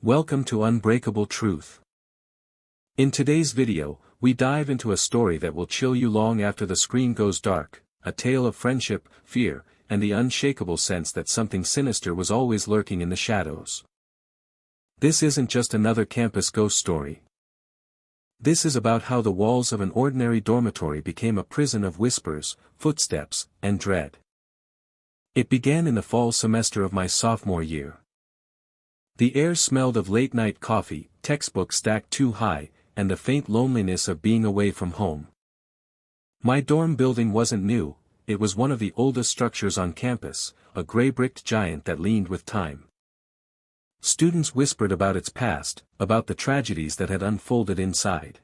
Welcome to Unbreakable Truth. In today's video, we dive into a story that will chill you long after the screen goes dark, a tale of friendship, fear, and the unshakable sense that something sinister was always lurking in the shadows. This isn't just another campus ghost story. This is about how the walls of an ordinary dormitory became a prison of whispers, footsteps, and dread. It began in the fall semester of my sophomore year. The air smelled of late-night coffee, textbooks stacked too high, and the faint loneliness of being away from home. My dorm building wasn't new, it was one of the oldest structures on campus, a gray-bricked giant that leaned with time. Students whispered about its past, about the tragedies that had unfolded inside.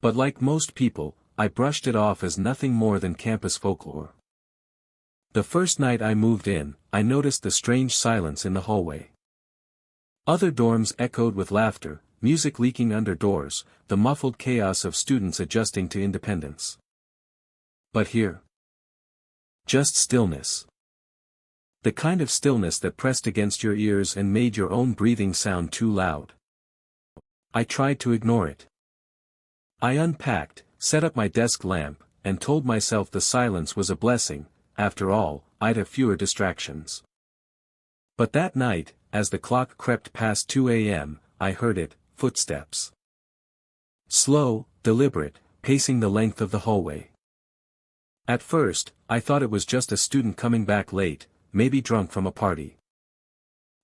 But like most people, I brushed it off as nothing more than campus folklore. The first night I moved in, I noticed the strange silence in the hallway. Other dorms echoed with laughter, music leaking under doors, the muffled chaos of students adjusting to independence. But here, just stillness. The kind of stillness that pressed against your ears and made your own breathing sound too loud. I tried to ignore it. I unpacked, set up my desk lamp, and told myself the silence was a blessing. After all, I'd have fewer distractions. But that night, as the clock crept past 2 a.m., I heard it, footsteps. Slow, deliberate, pacing the length of the hallway. At first, I thought it was just a student coming back late, maybe drunk from a party.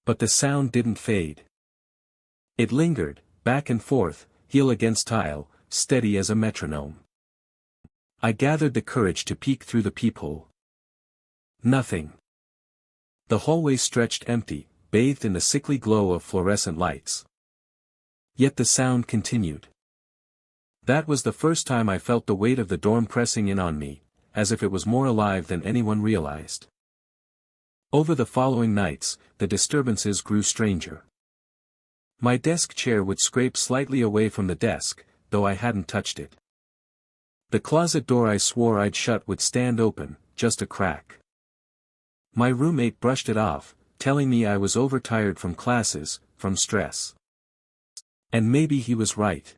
But the sound didn't fade. It lingered, back and forth, heel against tile, steady as a metronome. I gathered the courage to peek through the peephole. Nothing. The hallway stretched empty, bathed in the sickly glow of fluorescent lights. Yet the sound continued. That was the first time I felt the weight of the dorm pressing in on me, as if it was more alive than anyone realized. Over the following nights, the disturbances grew stranger. My desk chair would scrape slightly away from the desk, though I hadn't touched it. The closet door I swore I'd shut would stand open, just a crack. My roommate brushed it off, telling me I was overtired from classes, from stress. And maybe he was right.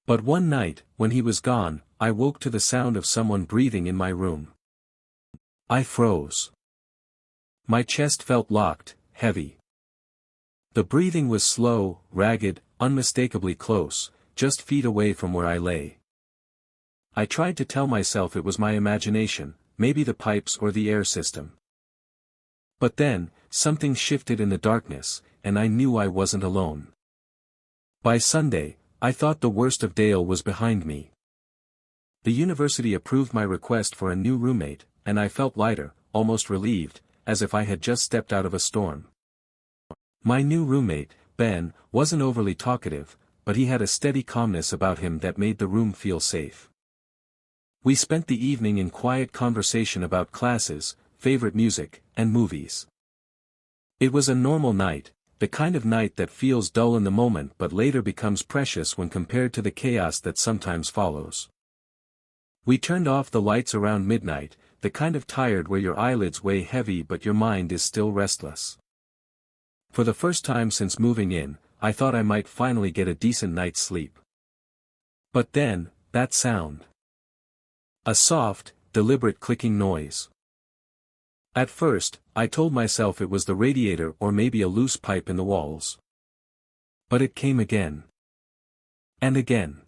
But one night, when he was gone, I woke to the sound of someone breathing in my room. I froze. My chest felt locked, heavy. The breathing was slow, ragged, unmistakably close, just feet away from where I lay. I tried to tell myself it was my imagination, maybe the pipes or the air system. But then, something shifted in the darkness, and I knew I wasn't alone. By Sunday, I thought the worst of Dale was behind me. The university approved my request for a new roommate, and I felt lighter, almost relieved, as if I had just stepped out of a storm. My new roommate, Ben, wasn't overly talkative, but he had a steady calmness about him that made the room feel safe. We spent the evening in quiet conversation about classes, favorite music, and movies. It was a normal night, the kind of night that feels dull in the moment but later becomes precious when compared to the chaos that sometimes follows. We turned off the lights around midnight, the kind of tired where your eyelids weigh heavy but your mind is still restless. For the first time since moving in, I thought I might finally get a decent night's sleep. But then, that sound. A soft, deliberate clicking noise. At first, I told myself it was the radiator or maybe a loose pipe in the walls. But it came again. And again.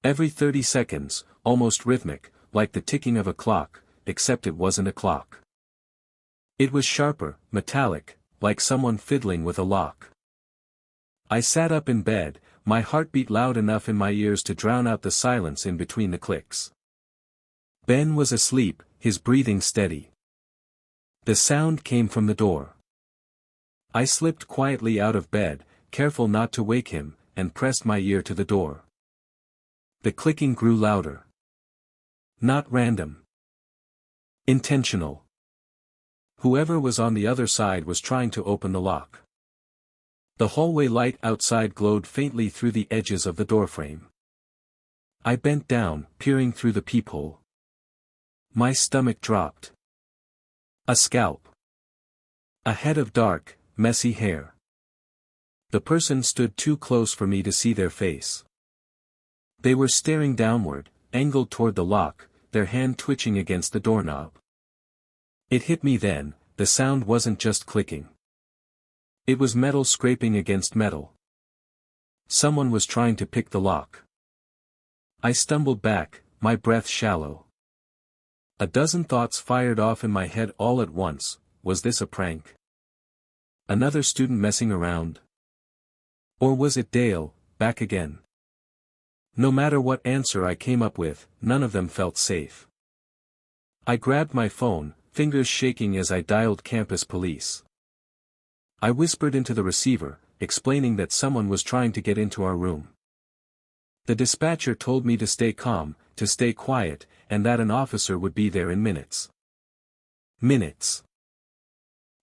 Every 30 seconds, almost rhythmic, like the ticking of a clock, except it wasn't a clock. It was sharper, metallic, like someone fiddling with a lock. I sat up in bed, my heart beat loud enough in my ears to drown out the silence in between the clicks. Ben was asleep, his breathing steady. The sound came from the door. I slipped quietly out of bed, careful not to wake him, and pressed my ear to the door. The clicking grew louder. Not random. Intentional. Whoever was on the other side was trying to open the lock. The hallway light outside glowed faintly through the edges of the doorframe. I bent down, peering through the peephole. My stomach dropped. A scalp. A head of dark, messy hair. The person stood too close for me to see their face. They were staring downward, angled toward the lock, their hand twitching against the doorknob. It hit me then, the sound wasn't just clicking. It was metal scraping against metal. Someone was trying to pick the lock. I stumbled back, my breath shallow. A dozen thoughts fired off in my head all at once. Was this a prank? Another student messing around? Or was it Dale, back again? No matter what answer I came up with, none of them felt safe. I grabbed my phone, fingers shaking as I dialed campus police. I whispered into the receiver, explaining that someone was trying to get into our room. The dispatcher told me to stay calm, to stay quiet, and that an officer would be there in minutes. Minutes.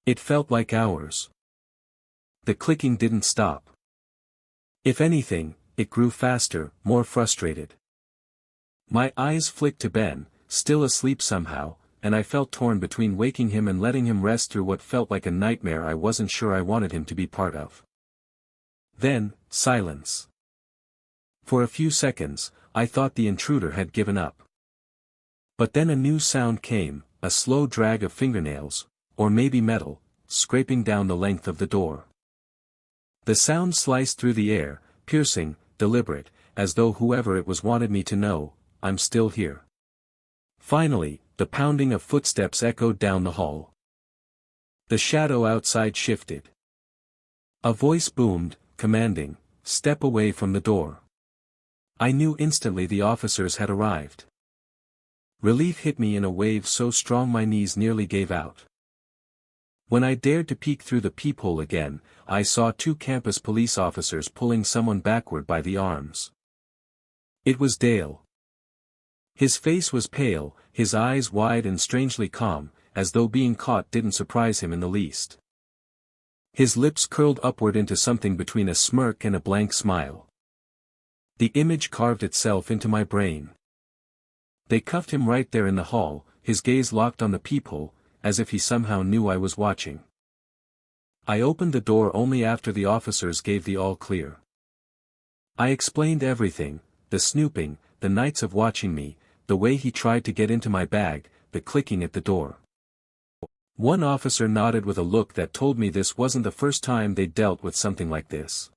It felt like hours. The clicking didn't stop. If anything, it grew faster, more frustrated. My eyes flicked to Ben, still asleep somehow, and I felt torn between waking him and letting him rest through what felt like a nightmare I wasn't sure I wanted him to be part of. Then, silence. For a few seconds, I thought the intruder had given up. But then a new sound came, a slow drag of fingernails, or maybe metal, scraping down the length of the door. The sound sliced through the air, piercing, deliberate, as though whoever it was wanted me to know, I'm still here. Finally, the pounding of footsteps echoed down the hall. The shadow outside shifted. A voice boomed, commanding, "Step away from the door." I knew instantly the officers had arrived. Relief hit me in a wave so strong my knees nearly gave out. When I dared to peek through the peephole again, I saw two campus police officers pulling someone backward by the arms. It was Dale. His face was pale, his eyes wide and strangely calm, as though being caught didn't surprise him in the least. His lips curled upward into something between a smirk and a blank smile. The image carved itself into my brain. They cuffed him right there in the hall, his gaze locked on the peephole, as if he somehow knew I was watching. I opened the door only after the officers gave the all clear. I explained everything, the snooping, the nights of watching me, the way he tried to get into my bag, the clicking at the door. One officer nodded with a look that told me this wasn't the first time they'd dealt with something like this.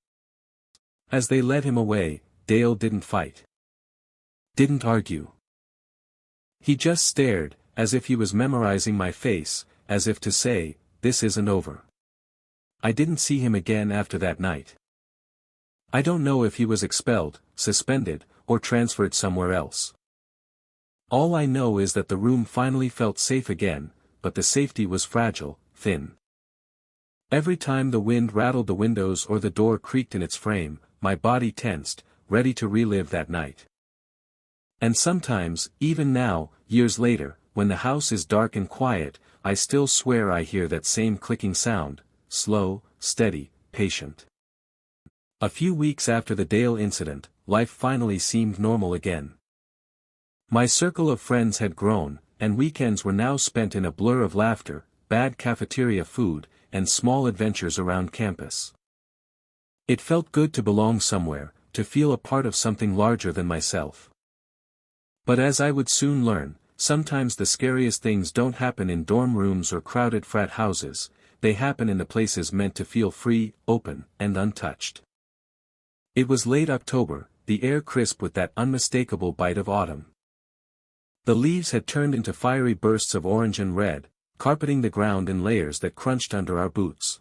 As they led him away, Dale didn't fight. Didn't argue. He just stared, as if he was memorizing my face, as if to say, this isn't over. I didn't see him again after that night. I don't know if he was expelled, suspended, or transferred somewhere else. All I know is that the room finally felt safe again, but the safety was fragile, thin. Every time the wind rattled the windows or the door creaked in its frame, my body tensed, ready to relive that night. And sometimes, even now, years later, when the house is dark and quiet, I still swear I hear that same clicking sound, slow, steady, patient. A few weeks after the Dale incident, life finally seemed normal again. My circle of friends had grown, and weekends were now spent in a blur of laughter, bad cafeteria food, and small adventures around campus. It felt good to belong somewhere, to feel a part of something larger than myself. But as I would soon learn, sometimes the scariest things don't happen in dorm rooms or crowded frat houses, they happen in the places meant to feel free, open, and untouched. It was late October, the air crisp with that unmistakable bite of autumn. The leaves had turned into fiery bursts of orange and red, carpeting the ground in layers that crunched under our boots.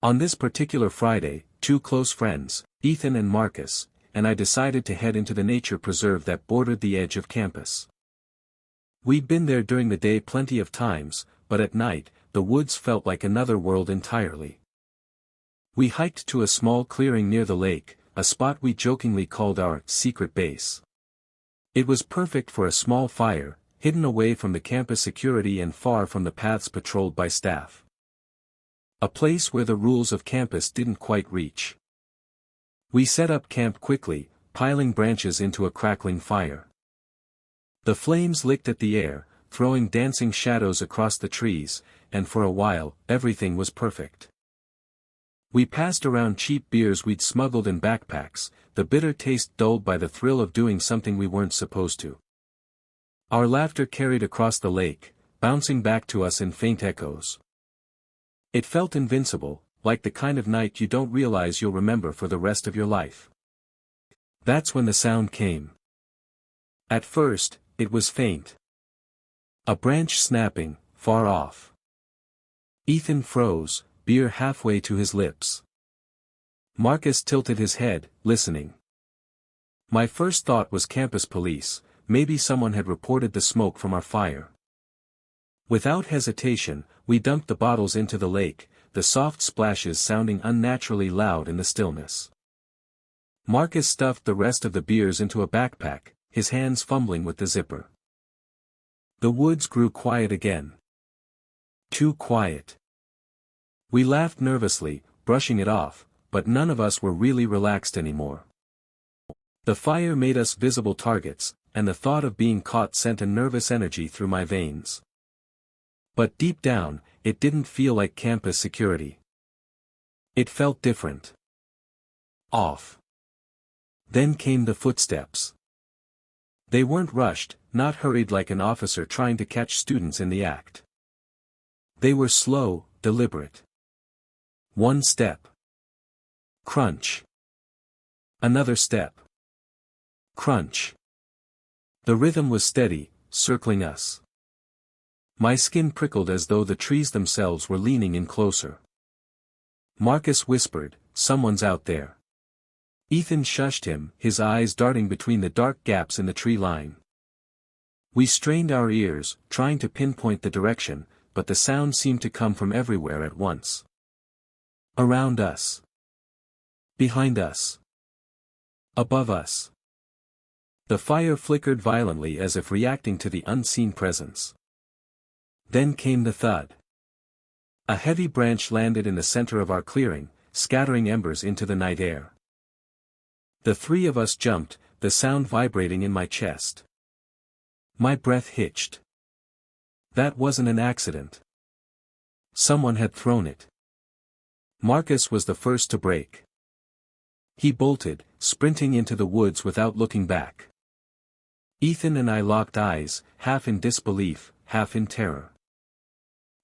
On this particular Friday, two close friends, Ethan and Marcus, and I decided to head into the nature preserve that bordered the edge of campus. We'd been there during the day plenty of times, but at night, the woods felt like another world entirely. We hiked to a small clearing near the lake, a spot we jokingly called our secret base. It was perfect for a small fire, hidden away from the campus security and far from the paths patrolled by staff. A place where the rules of campus didn't quite reach. We set up camp quickly, piling branches into a crackling fire. The flames licked at the air, throwing dancing shadows across the trees, and for a while, everything was perfect. We passed around cheap beers we'd smuggled in backpacks, the bitter taste dulled by the thrill of doing something we weren't supposed to. Our laughter carried across the lake, bouncing back to us in faint echoes. It felt invincible, like the kind of night you don't realize you'll remember for the rest of your life. That's when the sound came. At first, it was faint. A branch snapping, far off. Ethan froze, beer halfway to his lips. Marcus tilted his head, listening. My first thought was campus police, maybe someone had reported the smoke from our fire. Without hesitation, we dumped the bottles into the lake, the soft splashes sounding unnaturally loud in the stillness. Marcus stuffed the rest of the beers into a backpack, his hands fumbling with the zipper. The woods grew quiet again. Too quiet. We laughed nervously, brushing it off, but none of us were really relaxed anymore. The fire made us visible targets, and the thought of being caught sent a nervous energy through my veins. But deep down, it didn't feel like campus security. It felt different. Off. Then came the footsteps. They weren't rushed, not hurried like an officer trying to catch students in the act. They were slow, deliberate. One step. Crunch. Another step. Crunch. The rhythm was steady, circling us. My skin prickled as though the trees themselves were leaning in closer. Marcus whispered, "Someone's out there." Ethan shushed him, his eyes darting between the dark gaps in the tree line. We strained our ears, trying to pinpoint the direction, but the sound seemed to come from everywhere at once. Around us. Behind us. Above us. The fire flickered violently as if reacting to the unseen presence. Then came the thud. A heavy branch landed in the center of our clearing, scattering embers into the night air. The three of us jumped, the sound vibrating in my chest. My breath hitched. That wasn't an accident. Someone had thrown it. Marcus was the first to break. He bolted, sprinting into the woods without looking back. Ethan and I locked eyes, half in disbelief, half in terror.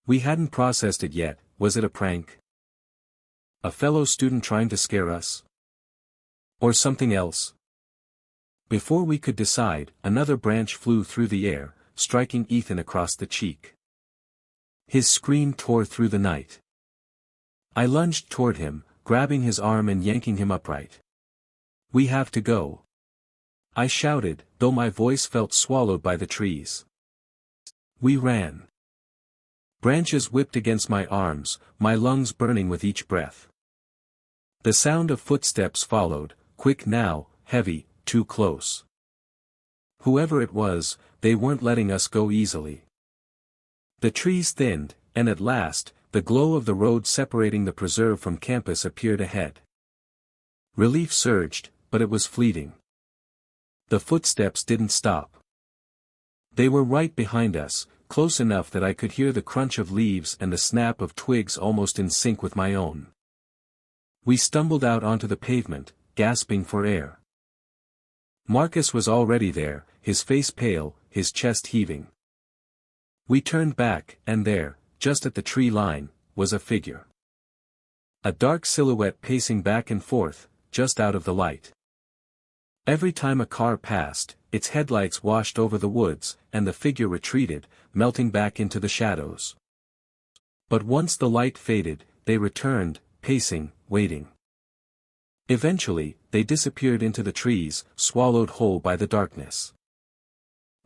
We hadn't processed it yet. Was it a prank? A fellow student trying to scare us? Or something else? Before we could decide, another branch flew through the air, striking Ethan across the cheek. His scream tore through the night. I lunged toward him, grabbing his arm and yanking him upright. "We have to go," I shouted, though my voice felt swallowed by the trees. We ran. Branches whipped against my arms, my lungs burning with each breath. The sound of footsteps followed, quick now, heavy, too close. Whoever it was, they weren't letting us go easily. The trees thinned, and at last, the glow of the road separating the preserve from campus appeared ahead. Relief surged, but it was fleeting. The footsteps didn't stop. They were right behind us, close enough that I could hear the crunch of leaves and the snap of twigs almost in sync with my own. We stumbled out onto the pavement, gasping for air. Marcus was already there, his face pale, his chest heaving. We turned back, and there, just at the tree line, was a figure. A dark silhouette pacing back and forth, just out of the light. Every time a car passed, its headlights washed over the woods, and the figure retreated, melting back into the shadows. But once the light faded, they returned, pacing, waiting. Eventually, they disappeared into the trees, swallowed whole by the darkness.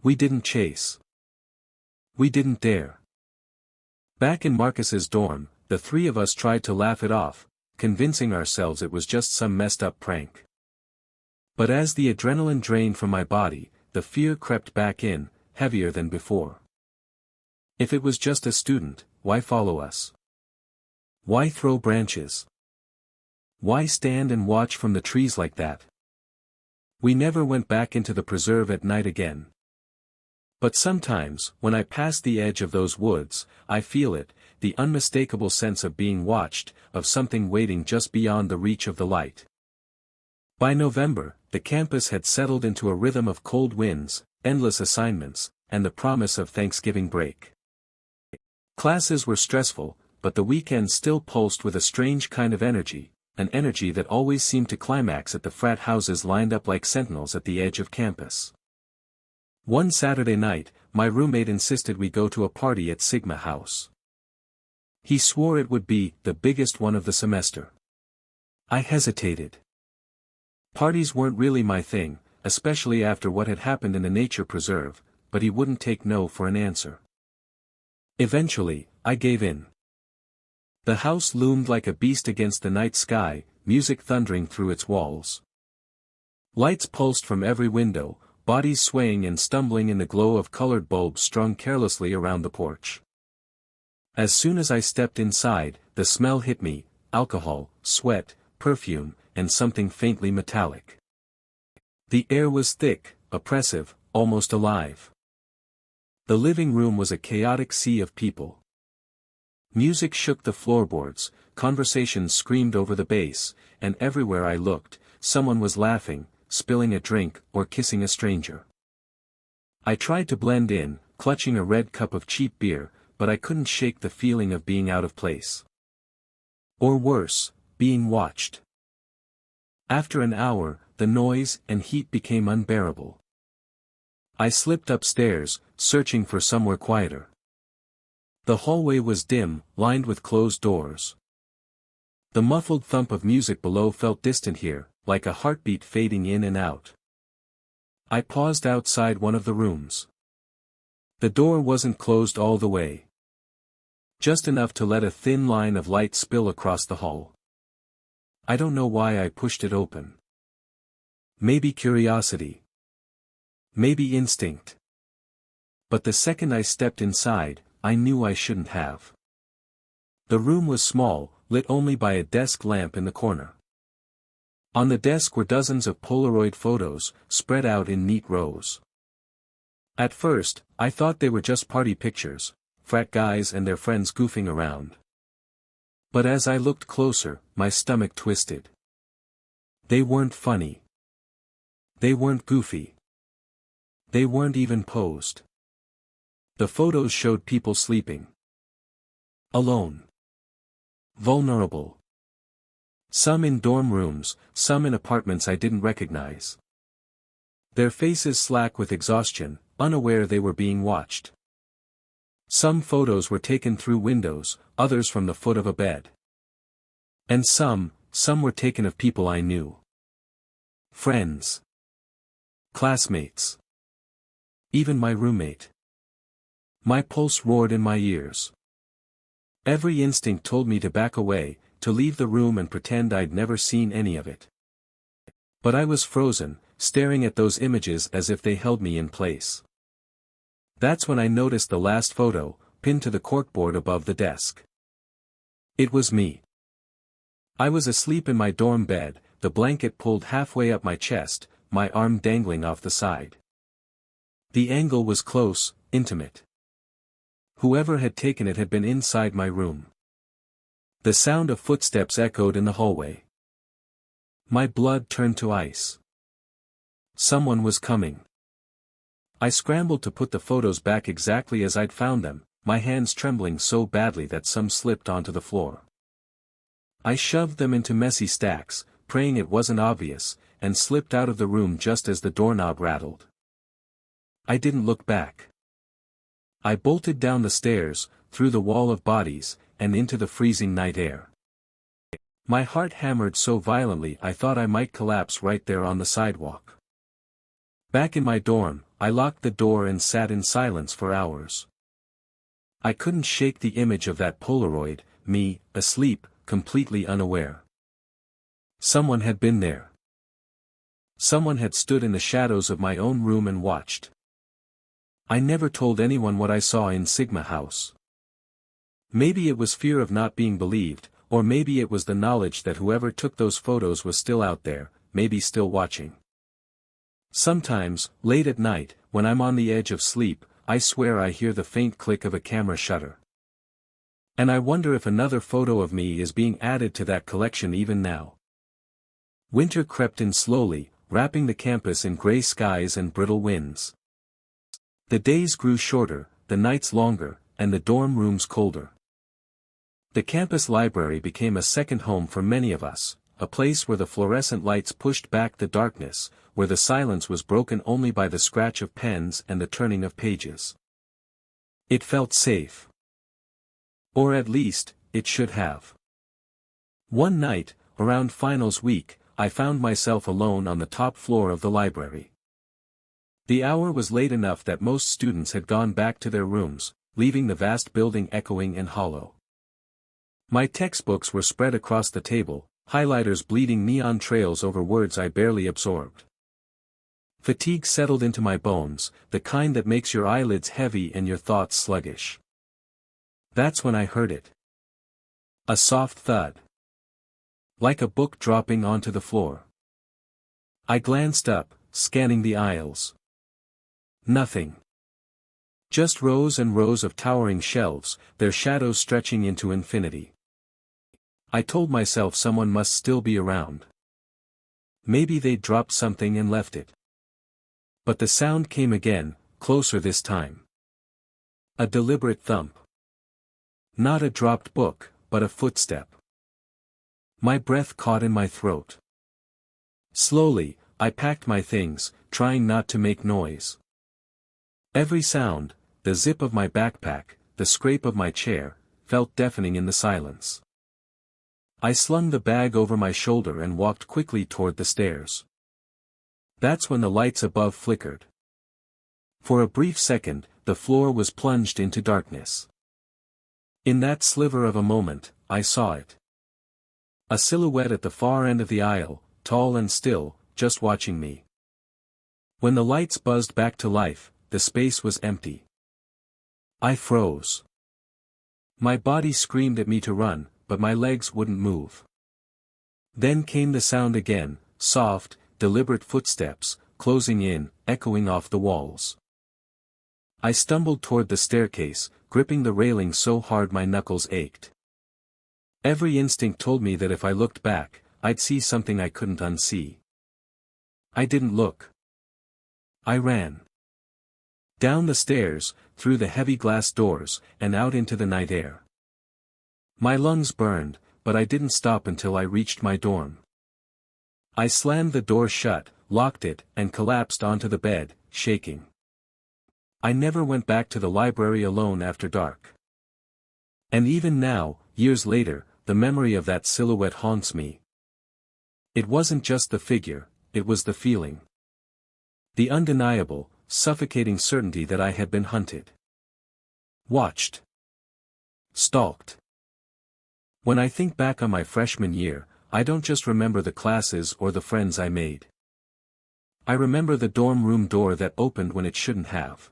We didn't chase. We didn't dare. Back in Marcus's dorm, the three of us tried to laugh it off, convincing ourselves it was just some messed up prank. But as the adrenaline drained from my body, the fear crept back in, heavier than before. If it was just a student, why follow us? Why throw branches? Why stand and watch from the trees like that? We never went back into the preserve at night again. But sometimes, when I pass the edge of those woods, I feel it, the unmistakable sense of being watched, of something waiting just beyond the reach of the light. By November, the campus had settled into a rhythm of cold winds, endless assignments, and the promise of Thanksgiving break. Classes were stressful, but the weekends still pulsed with a strange kind of energy, an energy that always seemed to climax at the frat houses lined up like sentinels at the edge of campus. One Saturday night, my roommate insisted we go to a party at Sigma House. He swore it would be the biggest one of the semester. I hesitated. Parties weren't really my thing, especially after what had happened in the nature preserve, but he wouldn't take no for an answer. Eventually, I gave in. The house loomed like a beast against the night sky, music thundering through its walls. Lights pulsed from every window, bodies swaying and stumbling in the glow of colored bulbs strung carelessly around the porch. As soon as I stepped inside, the smell hit me: alcohol, sweat, perfume, and something faintly metallic. The air was thick, oppressive, almost alive. The living room was a chaotic sea of people. Music shook the floorboards, conversations screamed over the bass, and everywhere I looked, someone was laughing, spilling a drink, or kissing a stranger. I tried to blend in, clutching a red cup of cheap beer, but I couldn't shake the feeling of being out of place. Or worse, being watched. After an hour, the noise and heat became unbearable. I slipped upstairs, searching for somewhere quieter. The hallway was dim, lined with closed doors. The muffled thump of music below felt distant here, like a heartbeat fading in and out. I paused outside one of the rooms. The door wasn't closed all the way. Just enough to let a thin line of light spill across the hall. I don't know why I pushed it open. Maybe curiosity. Maybe instinct. But the second I stepped inside, I knew I shouldn't have. The room was small, lit only by a desk lamp in the corner. On the desk were dozens of Polaroid photos, spread out in neat rows. At first, I thought they were just party pictures, frat guys and their friends goofing around. But as I looked closer, my stomach twisted. They weren't funny. They weren't goofy. They weren't even posed. The photos showed people sleeping. Alone. Vulnerable. Some in dorm rooms, some in apartments I didn't recognize. Their faces slack with exhaustion, unaware they were being watched. Some photos were taken through windows, others from the foot of a bed. And some were taken of people I knew. Friends. Classmates. Even my roommate. My pulse roared in my ears. Every instinct told me to back away, to leave the room and pretend I'd never seen any of it. But I was frozen, staring at those images as if they held me in place. That's when I noticed the last photo, pinned to the corkboard above the desk. It was me. I was asleep in my dorm bed, the blanket pulled halfway up my chest, my arm dangling off the side. The angle was close, intimate. Whoever had taken it had been inside my room. The sound of footsteps echoed in the hallway. My blood turned to ice. Someone was coming. I scrambled to put the photos back exactly as I'd found them, my hands trembling so badly that some slipped onto the floor. I shoved them into messy stacks, praying it wasn't obvious, and slipped out of the room just as the doorknob rattled. I didn't look back. I bolted down the stairs, through the wall of bodies, and into the freezing night air. My heart hammered so violently I thought I might collapse right there on the sidewalk. Back in my dorm, I locked the door and sat in silence for hours. I couldn't shake the image of that Polaroid, me, asleep, completely unaware. Someone had been there. Someone had stood in the shadows of my own room and watched. I never told anyone what I saw in Sigma House. Maybe it was fear of not being believed, or maybe it was the knowledge that whoever took those photos was still out there, maybe still watching. Sometimes, late at night, when I'm on the edge of sleep, I swear I hear the faint click of a camera shutter. And I wonder if another photo of me is being added to that collection even now. Winter crept in slowly, wrapping the campus in gray skies and brittle winds. The days grew shorter, the nights longer, and the dorm rooms colder. The campus library became a second home for many of us, a place where the fluorescent lights pushed back the darkness, where the silence was broken only by the scratch of pens and the turning of pages. It felt safe. Or at least, it should have. One night, around finals week, I found myself alone on the top floor of the library. The hour was late enough that most students had gone back to their rooms, leaving the vast building echoing and hollow. My textbooks were spread across the table, highlighters bleeding neon trails over words I barely absorbed. Fatigue settled into my bones, the kind that makes your eyelids heavy and your thoughts sluggish. That's when I heard it. A soft thud. Like a book dropping onto the floor. I glanced up, scanning the aisles. Nothing. Just rows and rows of towering shelves, their shadows stretching into infinity. I told myself someone must still be around. Maybe they'd dropped something and left it. But the sound came again, closer this time. A deliberate thump. Not a dropped book, but a footstep. My breath caught in my throat. Slowly, I packed my things, trying not to make noise. Every sound, the zip of my backpack, the scrape of my chair, felt deafening in the silence. I slung the bag over my shoulder and walked quickly toward the stairs. That's when the lights above flickered. For a brief second, the floor was plunged into darkness. In that sliver of a moment, I saw it. A silhouette at the far end of the aisle, tall and still, just watching me. When the lights buzzed back to life, the space was empty. I froze. My body screamed at me to run, but my legs wouldn't move. Then came the sound again, soft, deliberate footsteps, closing in, echoing off the walls. I stumbled toward the staircase, gripping the railing so hard my knuckles ached. Every instinct told me that if I looked back, I'd see something I couldn't unsee. I didn't look. I ran. Down the stairs, through the heavy glass doors, and out into the night air. My lungs burned, but I didn't stop until I reached my dorm. I slammed the door shut, locked it, and collapsed onto the bed, shaking. I never went back to the library alone after dark. And even now, years later, the memory of that silhouette haunts me. It wasn't just the figure, it was the feeling. The undeniable, suffocating certainty that I had been hunted. Watched. Stalked. When I think back on my freshman year, I don't just remember the classes or the friends I made. I remember the dorm room door that opened when it shouldn't have.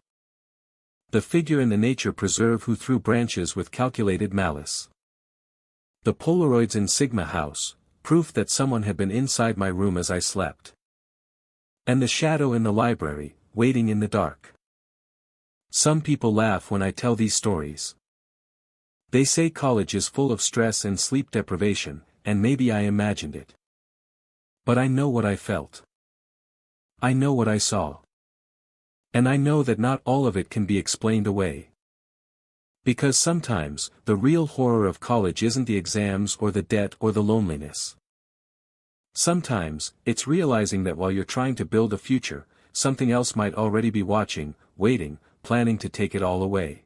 The figure in the nature preserve who threw branches with calculated malice. The Polaroids in Sigma House, proof that someone had been inside my room as I slept. And the shadow in the library, waiting in the dark. Some people laugh when I tell these stories. They say college is full of stress and sleep deprivation, and maybe I imagined it. But I know what I felt. I know what I saw. And I know that not all of it can be explained away. Because sometimes, the real horror of college isn't the exams or the debt or the loneliness. Sometimes, it's realizing that while you're trying to build a future, something else might already be watching, waiting, planning to take it all away.